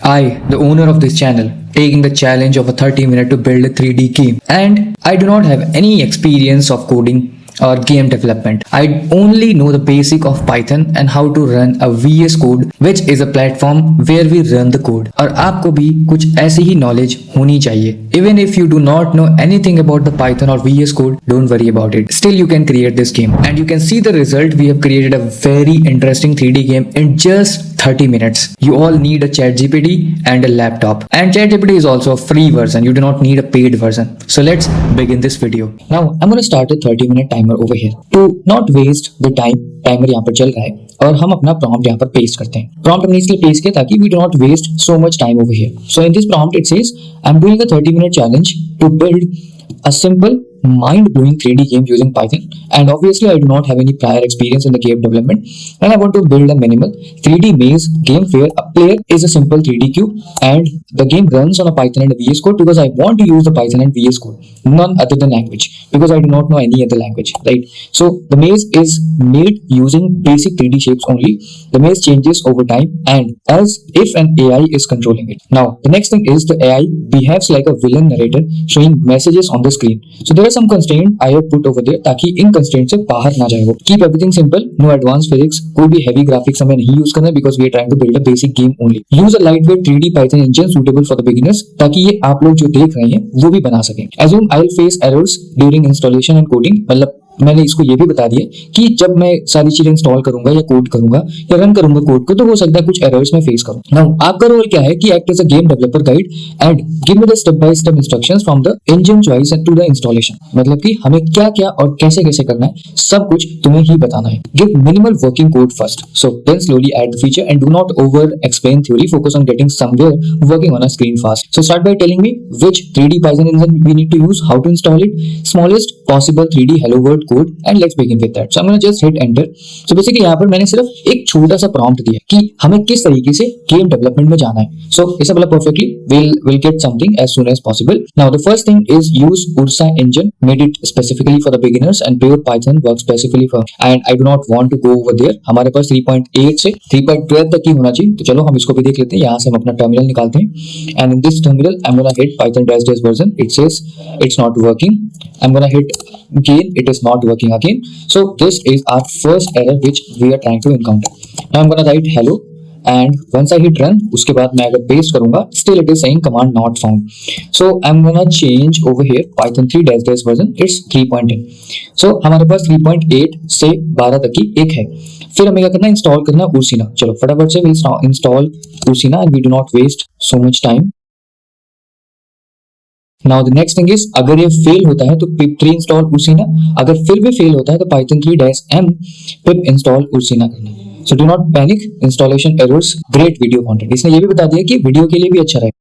I, the owner of this channel, taking the challenge of a 30-minute to build a 3D game. And I do not have any experience of coding or game development. I only know the basic of Python and how to run a VS Code, which is a platform where we run the code. और आपको भी कुछ ऐसी ही knowledge होनी चाहिए. Even if you do not know anything about the Python or VS Code, don't worry about it. Still you can create this game. And you can see the result. We have created a very interesting 3D game in just 30 minutes. You all need a ChatGPT and a laptop. And ChatGPT is also a free version. You do not need a paid version. So let's begin this video. Now I'm going to start a 30-minute timer over here. To not waste the time, timer यहाँ पर चल रहा है और हम अपना prompt यहाँ पर paste करते हैं. Prompt हमने इसलिए paste किया ताकि we do not waste so much time over here. So in this prompt it says, I'm doing a 30-minute challenge to build a simple mind-blowing 3D game using Python, and obviously I do not have any prior experience in the game development, and I want to build a minimal 3D maze game where a player is a simple 3D cube and the game runs on a Python and a VS Code because I want to use the Python and VS Code, none other than language, because I do not know any other language, right? So the maze is made using basic 3D shapes only. The maze changes over time and as if an AI is controlling it. Now the next thing is the AI behaves like a villain narrator showing messages on the screen. So there are some constraint I have put over there ताकि इन constraint से बाहर ना जाए वो. Keep everything simple, no advanced physics, कोई भी heavy graphics हमें नहीं use करना because we are trying to build a basic game only. Use a lightweight 3D Python engine suitable for the beginners ताकि ये आप लोग जो देख रहे हैं वो भी बना सकें. Assume I'll face errors during installation and coding. मतलब मैंने इसको ये भी बता दिया कि जब मैं सारी चीजें इंस्टॉल करूंगा या कोड करूंगा या रन करूंगा कोड को तो हो सकता है कुछ एरर्स में फेस करूं. नाउ आपका रोल क्या है कि act as a game developer guide and give me the step by step instructions from the engine choice to the installation. मतलब कि हमें क्या क्या और कैसे कैसे करना है सब कुछ तुम्हें ही बताना है. Give minimal working code first, so then slowly add the feature and do not over explain theory, focus on getting somewhere working on a screen fast. So start by telling me which 3D Python engine we need to use, how to install it, smallest possible 3D hello world code, and let's begin with that. So I'm going to just hit enter. So basically यहाँ पर मैंने सिर्फ एक छोटा सा prompt दिया कि हमें किस तरीके से game development में जाना है. So इसे बोला perfectly, we'll get something as soon as possible. Now the first thing is use Ursa engine, made it specifically for the beginners, and pure Python works specifically for. And I do not want to go over there. हमारे पास 3.8 से 3.12 तक ही होना चाहिए. तो चलो हम इसको भी देख लेते हैं. यहाँ से हम अपना टर्मिनल निकालते हैं. And in this terminal I'm gonna hit Python dash version. It says it's not working. I'm gonna hit again. It is not working again. So this is our first error which we are trying to encounter. Now I'm gonna write hello and once I hit run उसके बाद मैं अगर paste करूंगा still it is saying command not found. So I'm gonna change over here Python 3 dash version. It's 3.10. So हमारे पास 3.8 से 12 तक की एक है. फिर हमें क्या करना है, इंस्टॉल करना है उर्सिना. चलो फटाफट से install उर्सिना and we do not waste so much time. Now the next thing is अगर ये फेल होता है तो pip3 इंस्टॉल उर्सिना, अगर फिर भी फेल होता है तो Python 3 -m pip इंस्टॉल उर्सिना करना है. So do not panic, installation errors, great video content. इसने ये भी बता दिया कि वीडियो के लिए भी अच्छा रहेगा.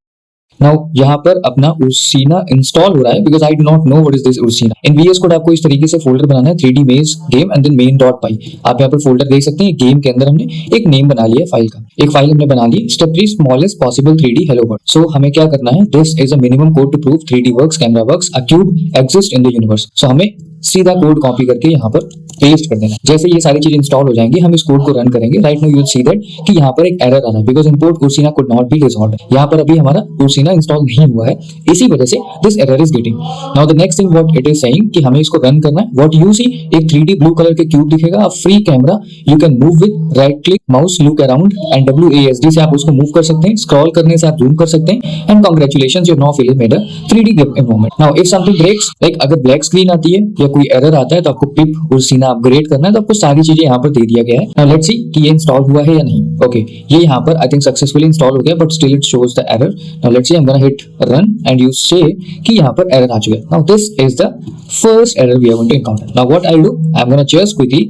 Now यहाँ पर अपना उर्सिना इंस्टॉल हो रहा है because I do not know what is this उर्सिना. In VS Code आपको इस तरीके से फोल्डर बनाना है 3D maze game and then main.py. आप यहाँ पर फोल्डर देख सकते हैं. गेम के अंदर हमने एक नेम बना लिया है फाइल का, एक फाइल हमने बना ली. Step 3 smallest possible 3D hello world. So हमें क्या करना है, this is a minimum code to prove 3D works, camera works, a cube exists in the universe. So हमें सीधा कोड कॉपी करके यहाँ पर पेस्ट कर देना. जैसे ये सारी चीजें इंस्टॉल हो जाएंगी हम इस कोड को रन करेंगे. Right now you will see that कि यहाँ पर एक एरर आ रहा है because import Ursina could not be resolved. यहाँ पर अभी हमारा उर्सिना इंस्टॉल नहीं हुआ है, इसी वजह से this error is getting. Now the next thing what it is saying कि हमें इसको रन करना है. व्हाट यू सी, एक 3D ब्लू कलर के क्यूब दिखेगा, free camera, you can move with right click mouse, look around and WASD से आप उसको मूव कर सकते हैं. स्क्रॉल करने से आप जूम कर सकते हैं. And congratulations, you now feel made a 3D game environment. Now if something breaks, like अगर ब्लैक स्क्रीन आती है या कोई एरर आता है तो आपको पिप उर्सिना अपग्रेड करना है तो आपको सारी चीजें यहाँ पर दे दिया गया है. नाउ लेट्स सी कि ये इंस्टॉल हुआ है या नहीं. ओके ये यहाँ पर आई थिंक सक्सेसफुली इंस्टॉल हो गया but still it shows the error. Now let's see, I am gonna hit run and you say कि यहाँ पर एरर आ चुका है. Now this is the first error we are going to encounter. Now what I do, I am gonna just quickly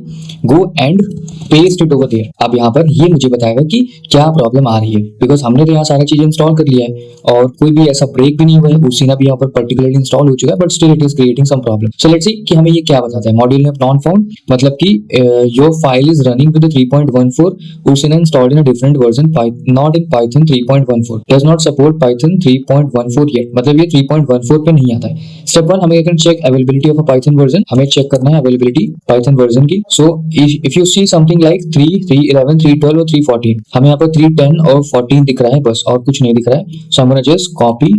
go and paste it over there. अब यहाँ पर ये मुझे बताएगा कि क्या प्रॉब्लम आ रही है बिकॉज हमने तो यहाँ सारा चीज इंस्टॉल कर लिया है और कोई भी ऐसा ब्रेक भी नहीं हुआ है. उर्सिना भी यहाँ पर पर्टिकुलरली इंस्टॉल हो चुका है but still it is creating some problem. So let's see कि हमें ये क्या बताता है. मॉड्यूल नेम नॉट फाउंड, मतलब कि your file is running with 3.14, Ursina installed in a different version, not in Python 3.14, does not support Python 3.14 yet. मतलब ये 3.14 पे नहीं आता है. स्टेप 1 हमें check availability of a Python version. हमें चेक करना है अवेलेबिलिटी Python वर्जन की. So if you see something something like 3, 311, 312 और 314। हमें यहाँ पर 310 और 14 दिख रहा है बस, और कुछ नहीं दिख रहा है। सो हम just copy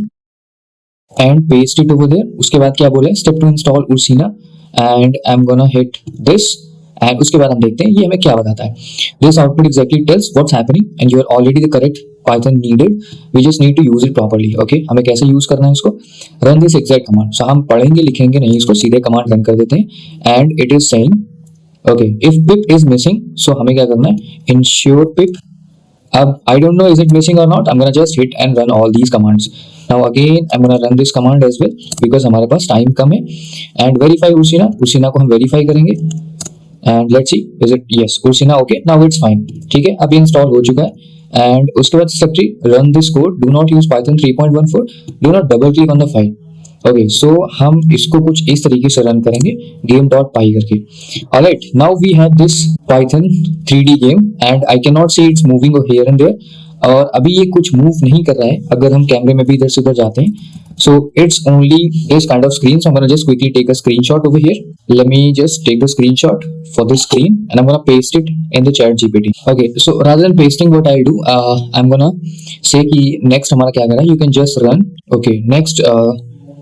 and paste it over there. उसके बाद क्या बोला है, step two install Ursina and I am gonna hit this. And उसके बाद हम देखते हैं ये हमें क्या बताता है। This output exactly tells what's happening and you are already the correct Python needed, we just need to use it properly. Okay, हमें कैसे यूज करना है इसको, run this exact command. So हम पढ़ेंगे लिखेंगे नहीं इसको, सीधे कमांड रन कर देते हैं। And it is saying okay if pip is missing, so हमें क्या करना है, इंश्योर पिप। अब I don't know is it missing or not, I'm gonna just hit and run all these commands. Now again I'm gonna run this command as well because हमारे पास time कम है। and verify उर्सिना, उर्सिना को हम verify करेंगे and let's see is it yes उर्सिना okay now it's fine। ठीक है, अभी install हो चुका है। एंड उसके बाद step 3 run this code, do not use Python 3.14, do not double click on the file. Okay, so हम इसको कुछ इस तरीके से रन करेंगे game.py करके। Alright, now we have this Python 3D game and I can not see it's moving here and there. और अभी ये कुछ मूव नहीं कर रहा है अगर हम कैमरे में भी इधर से उधर जाते हैं। So it's only this kind of screen. So I'm gonna just quickly take a screenshot over here. Let me just take the screenshot for this screen and I'm gonna paste it in the chat GPT. Okay, so rather than pasting, what I'll do, I'm gonna say कि next हमारा क्या करना है, you can just run. Okay, next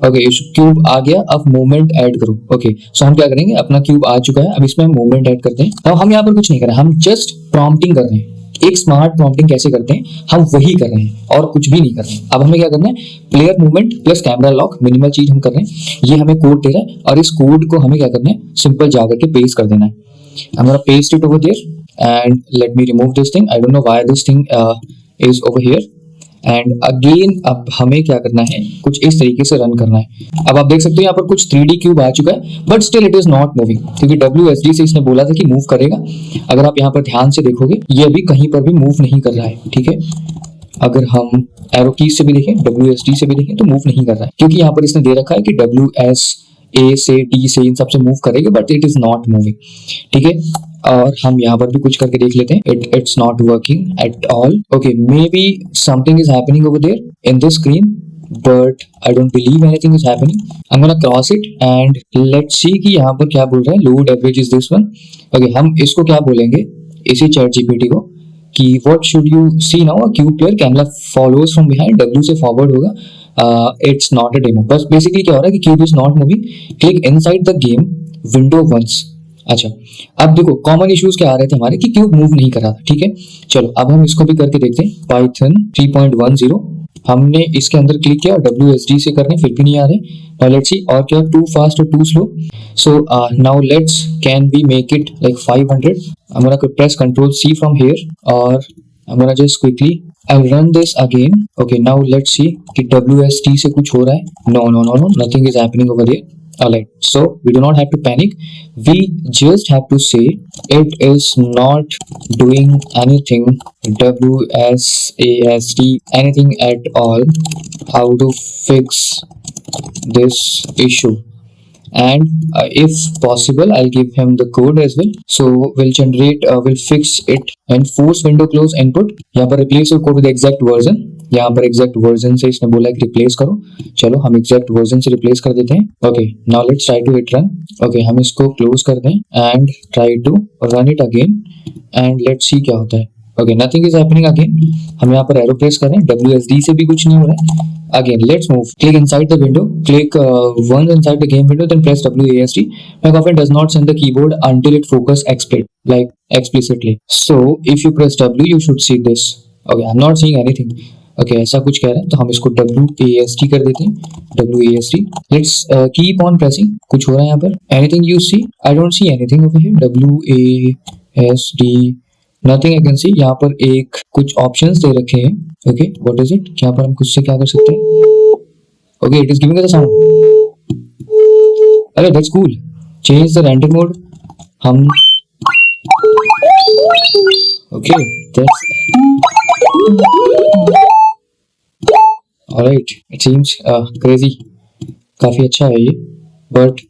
okay cube आ गया, अब movement add करो। Okay, so हम क्या करेंगे, अपना क्यूब आ चुका है, अब इसमें हम मूवमेंट ऐड करते हैं। अब हम यहाँ पर कुछ नहीं कर रहे, हम जस्ट प्रॉम्प्टिंग कर रहे हैं। एक स्मार्ट प्रॉम्प्टिंग कैसे करते हैं, हम वही कर रहे हैं और कुछ भी नहीं कर रहे हैं। अब हमें क्या करना है, player movement plus camera lock, minimal चीज हम कर रहे हैं। ये हमें कोड दे रहा है और इस कोड को हमें क्या करना है, सिंपल जाकर के पेस्ट कर देना है। I'm gonna paste it over there and let me remove this thing. I don't know why this thing is over here. And again अब हमें क्या करना है, कुछ इस तरीके से रन करना है। अब आप देख सकते हो यहाँ पर कुछ 3D क्यूब आ चुका है but still it is not moving, क्योंकि WSD से इसने बोला था कि मूव करेगा। अगर आप यहाँ पर ध्यान से देखोगे ये अभी कहीं पर भी मूव नहीं कर रहा है। ठीक है, अगर हम एरो कीज से भी देखें, WSD से भी देखें तो मूव नहीं कर रहा है, क्योंकि यहाँ पर इसने दे रखा है कि WSA से D से इन सबसे मूव करेगा but it is not moving. ठीक है, और हम यहाँ पर भी कुछ करके देख लेते हैं। It's not working at all. Okay, maybe something is happening over there in this screen but I don't believe anything is happening. I am gonna cross it and let's see कि यहाँ पर क्या बोल रहा है, load average is this one. Okay, हम इसको क्या बोलेंगे इसी चैट GPT को कि what should you see now, cube player camera follows from behind, W से फॉरवर्ड होगा। It's not a demo. बस बेसिकली क्या हो रहा है कि cube is not moving, click inside the game window once. अच्छा, अब देखो कॉमन इश्यूज क्या आ रहे थे हमारे कि क्यूब मूव नहीं कर रहा था। ठीक है, चलो अब हम इसको भी करके देखते हैं। पाइथन 3.10 हमने इसके अंदर क्लिक किया और WSD से करने फिर भी नहीं आ रहे। नाउ लेट्स सी, और क्या टू फास्ट और too slow. So now let's can we make it like 500। I am gonna press Ctrl+C from here और I am gonna just quickly I'll run this again. Okay, now let's see कि WSD से कुछ हो रहा है। No, nothing is happening over there. Alright, so we do not have to panic. We just have to say it is not doing anything, WSASD, anything at all. How to fix this issue? And if possible, I'll give him the code as well. So we'll fix it and force window close input. यहाँ पर replace your code with the exact version. यहाँ पर exact version से इसने बोला है कि replace करो। चलो हम एग्जैक्ट वर्जन से रिप्लेस कर देते हैं। Okay, now let's try to hit run. Okay, हम इसको क्लोज कर दें and try to run it again and let's see क्या होता है। Okay, nothing is happening again. हम यहाँ पर एरो प्रेस कर रहे हैं, WSD से भी कुछ नहीं हो रहा है। Again, let's move. Click inside the window. Click once inside the game window, then press WASD. MacOften does not send the keyboard until it focus explicitly. So, if you press W, you should see this. Okay, I'm not seeing anything. Okay, ऐसा कुछ कह रहा है तो हम इसको WASD कर देते हैं। WASD. Let's keep on pressing. कुछ हो रहा है यहाँ पर? Anything you see? I don't see anything over here. WASD. Nothing I can see. यहाँ पर एक कुछ ऑप्शंस दे रखे हैं। Okay, what is it? यहाँ पर हम कुछ से क्या कर सकते हैं? Okay, it is giving us a sound. अरे that's cool. Change the render mode. हम okay, that's alright. It seems crazy. काफी अच्छा है ये, बट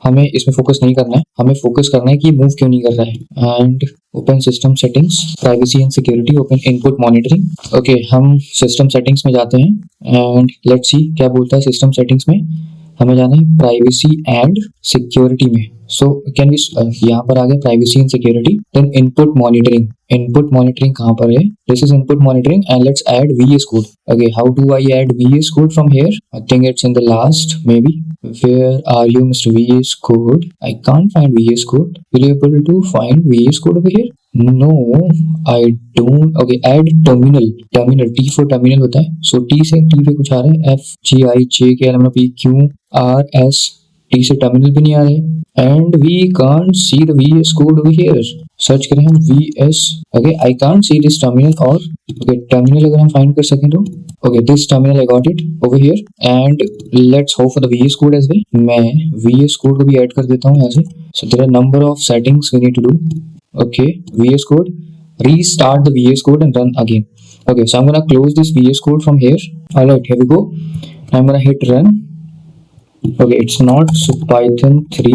हमें इसमें फोकस नहीं करना है। हमें फोकस करना है कि मूव क्यों नहीं कर रहा है। And open system settings, privacy and security, open input monitoring. Okay, हम सिस्टम सेटिंग्स में जाते हैं एंड लेट्स सी क्या बोलता है सिस्टम सेटिंग्स में। हमें जाना है प्राइवेसी एंड सिक्योरिटी में. सो कैन वी, यहाँ पर आ गया privacy and security. Then input monitoring. Input monitoring कहाँ पर है? This is input monitoring and let's add VS code. Okay, how do I add VS code from here? I think it's in the last maybe. Where are you, Mr. VS Code? I can't find VS Code. Will you able to find VS Code over here? No, I don't. Okay, add terminal. Terminal, T for terminal होता है. So T से T पे कुछ आ रहा है. F G I J K L M N O P Q R S. T से terminal भी नहीं आ रहा है. And we can't see the VS Code over here. Search करें हम VS. Okay, I can't see this terminal. और okay, terminal अगर हम find कर सकें तो okay, this terminal I got it over here and let's hope for the VS Code as well. मैं VS Code को भी ऐड कर देता हूँ यहाँ से. So there are number of settings we need to do. Okay, VS Code. Restart the VS Code and run again. Okay, so I'm gonna close this VS Code from here. Alright, here we go. I'm gonna hit run. Okay, it's not. So Python 3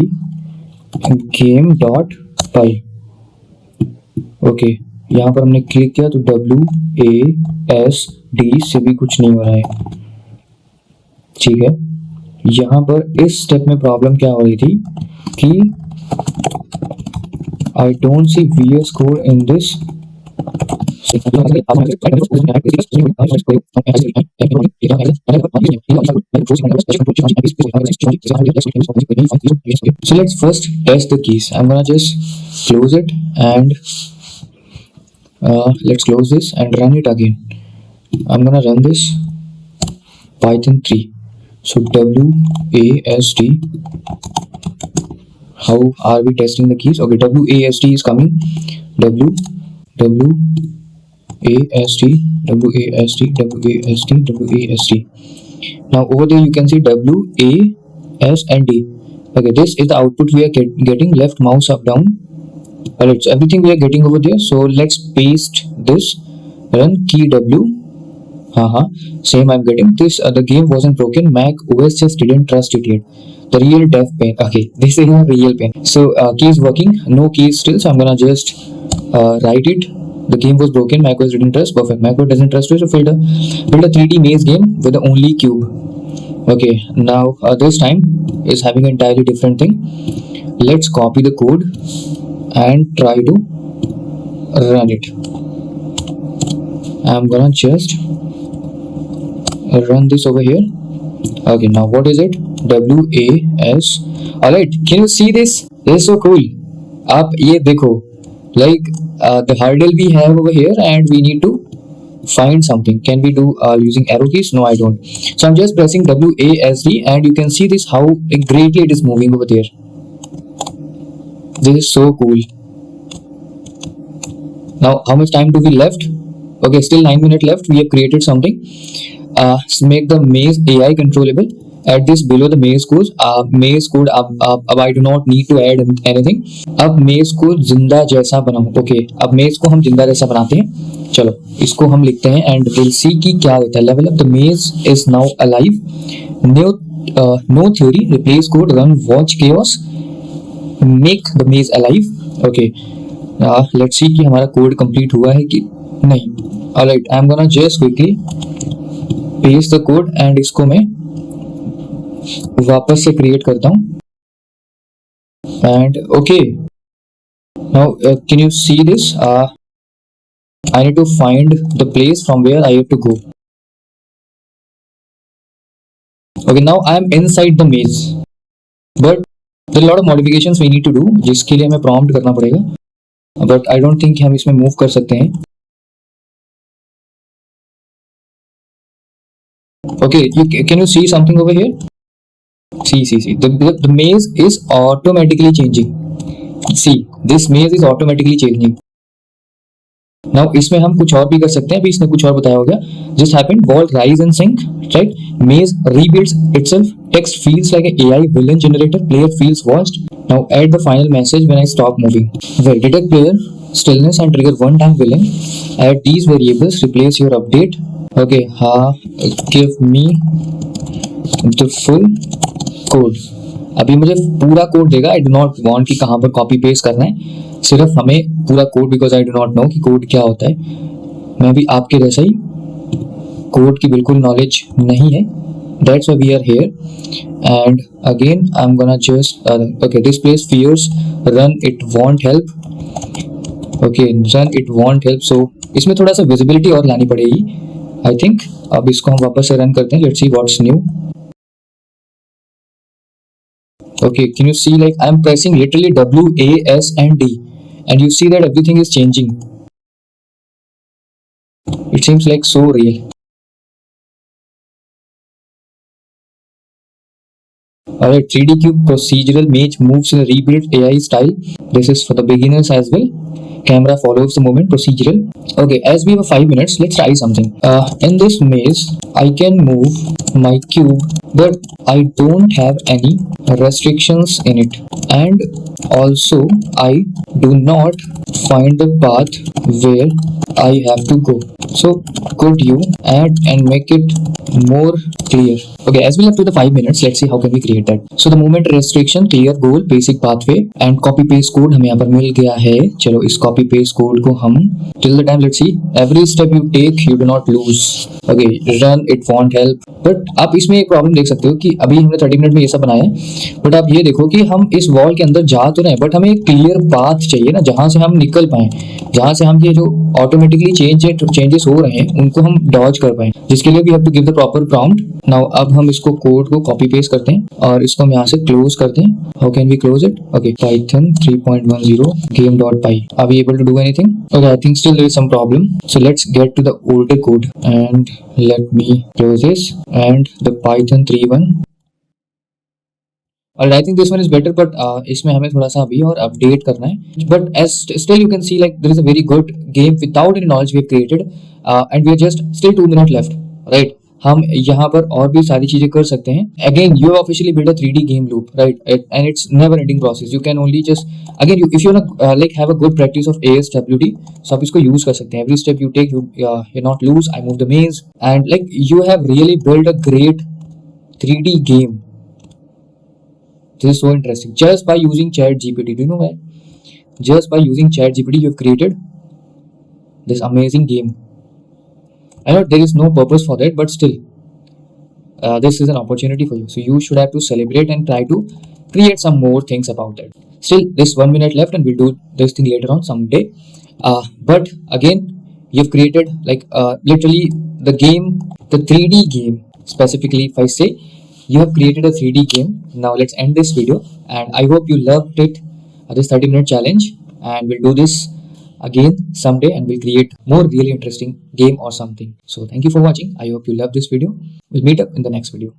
game.py. Okay, यहाँ पर हमने click किया तो WASD से भी कुछ नहीं हो रहा है. ठीक है, यहाँ पर इस स्टेप में प्रॉब्लम क्या हो रही थी कि I don't see VS Code in this. So let's first test the keys. I'm gonna just close it and let's close this and run it again. I'm gonna run this Python 3. So WASD. How are we testing the keys? Okay, WASD is coming. WASD. Now over there you can see WAS and D. Okay, this is the output we are getting. Left mouse up, down. Alright, so everything we are getting over there. So let's paste this. Run key W. Same I'm getting. This the game wasn't broken. Mac OS just didn't trust it yet. The real dev pain. Okay, this is a real pain. So key is working. No keys still. So I'm gonna just write it. The game was broken. Mac OS didn't trust. Perfect. Mac OS doesn't trust you. So build a 3D maze game with the only cube. Okay, now this time is having an entirely different thing. Let's copy the code and try to run it. I'm gonna just run this over here. Okay, now what is it? WAS. Alright, can you see this? This is so cool. आप ये देखो, like the hurdle we have over here and we need to find something. Can we do using arrow keys? No, I don't. So I'm just pressing WASD and you can see this how greatly it is moving over there. This is so cool. Now how much time do we left? Okay, still 9 minutes left. We have created something. Make the maze AI controllable. Add this below the maze code. Maze code अब I do not need to add anything. अब maze को जिंदा जैसा बनाओ. Okay, अब maze को हम जिंदा जैसा बनाते हैं. चलो इसको हम लिखते हैं and we'll see कि क्या देता है. Level up. The maze is now alive. No theory. Replace code. Run. Watch chaos. Make the maze alive. Okay. Let's see कि हमारा कोड कंप्लीट हुआ है कि नहीं. Alright, I'm gonna just quickly paste the code and इसको मैं वापस से क्रिएट करता हूँ. And okay, now can you see this? I need to find the place from where I have to go. Okay, now I am inside the maze, but there are a lot of modifications we need to do, जिसके लिए हमें prompt करना पड़ेगा. But I don't think हम इसमें move कर सकते हैं. Okay, can you see something over here? See. The maze is automatically changing. See, this maze is automatically changing. Now इसमें हम कुछ और भी कर सकते हैं. अभी इसने कुछ और बताया होगा. Just happened. Wall rise and sink. Right? Maze rebuilds itself. Text feels like an AI villain generator. Player feels watched. Now add the final message when I stop moving. Well, detect player stillness and trigger one-time villain. Add these variables. Replace your update. Okay. Give me the full code. अभी मुझे पूरा code देगा. I do not want कि कहाँ पर copy paste करना है. सिर्फ हमें पूरा code, because I do not know कि कोड क्या होता है. मैं भी आपके जैसा ही कोड की बिल्कुल नॉलेज नहीं है. That's why we are here. And again I'm gonna just okay, this place fears run it won't help. Okay, run it won't help. So इसमें थोड़ा सा visibility और लानी पड़ेगी आई थिंक. अब इसको हम वापस से रन करते हैं. Let's see what's new. Okay, can you see, like I'm pressing literally W, A, S and D, and you see that everything is changing. It seems like so real. Alright, 3D cube procedural maze moves in a rebuilt AI style. This is for the beginners as well. Camera follows the movement, procedural. Okay, as we have 5 minutes, let's try something. In this maze, I can move my cube, but I don't have any restrictions in it. And also, I do not find the path where I have to go. So, could you add and make it more clear? Okay, as we left with the 5 minutes, let's see how can we create that. So the movement restriction, clear goal, basic pathway and copy paste code हमें यहाँ पर मिल गया है. चलो इस copy paste code को हम till the time, let's see, every step you take you do not lose. Okay, run it won't help. But आप इसमें एक प्रॉब्लम देख सकते हो कि अभी हमने 30 मिनट में ये सब बनाया है, बट आप ये देखो कि हम इस वॉल के अंदर जा तो रहे हैं, बट हमें एक क्लियर पाथ चाहिए ना, जहां से हम निकल पाए, जहां से हम ये जो ऑटोमेटिकली चेंजेस हो रहे हैं उनको हम डॉज कर पाए, जिसके लिए we have to give the proper prompt. Now अब हम इसको कोड को कॉपी पेस्ट करते हैं और इसको हम यहाँ से क्लोज करते हैं. How can we close it? Okay, Python 3.10 game.py. Are we able to do anything? Okay, I think still there is some problem. So let's get to the older code and let me close this and the Python 3.1. और I think this one is better, but इसमें हमें थोड़ा सा अभी और update करना है. But as still you can see like there is a very good game without any knowledge we have created and we are just still 2 minute left, right. हम यहाँ पर और भी सारी चीजें कर सकते हैं. Again you have officially build a 3D game loop, right, and it's never ending process. You can only just again you if you like have a good practice of ASWD, so आप इसको use कर सकते हैं. Every step you take you not lose. I move the maze and like you have really build a great 3D game. This is so interesting. Just by using ChatGPT, do you know why? Just by using ChatGPT, you have created this amazing game. I know there is no purpose for that, but still, this is an opportunity for you. So you should have to celebrate and try to create some more things about that. Still, there's 1 minute left, and we'll do this thing later on someday. But again, you've created like literally the game, the 3D game specifically. If I say, you have created a 3D game. Now let's end this video, and I hope you loved it, this 30-minute challenge, and we'll do this again someday and we'll create more really interesting game or something. So thank you for watching. I hope you love this video. We'll meet up in the next video.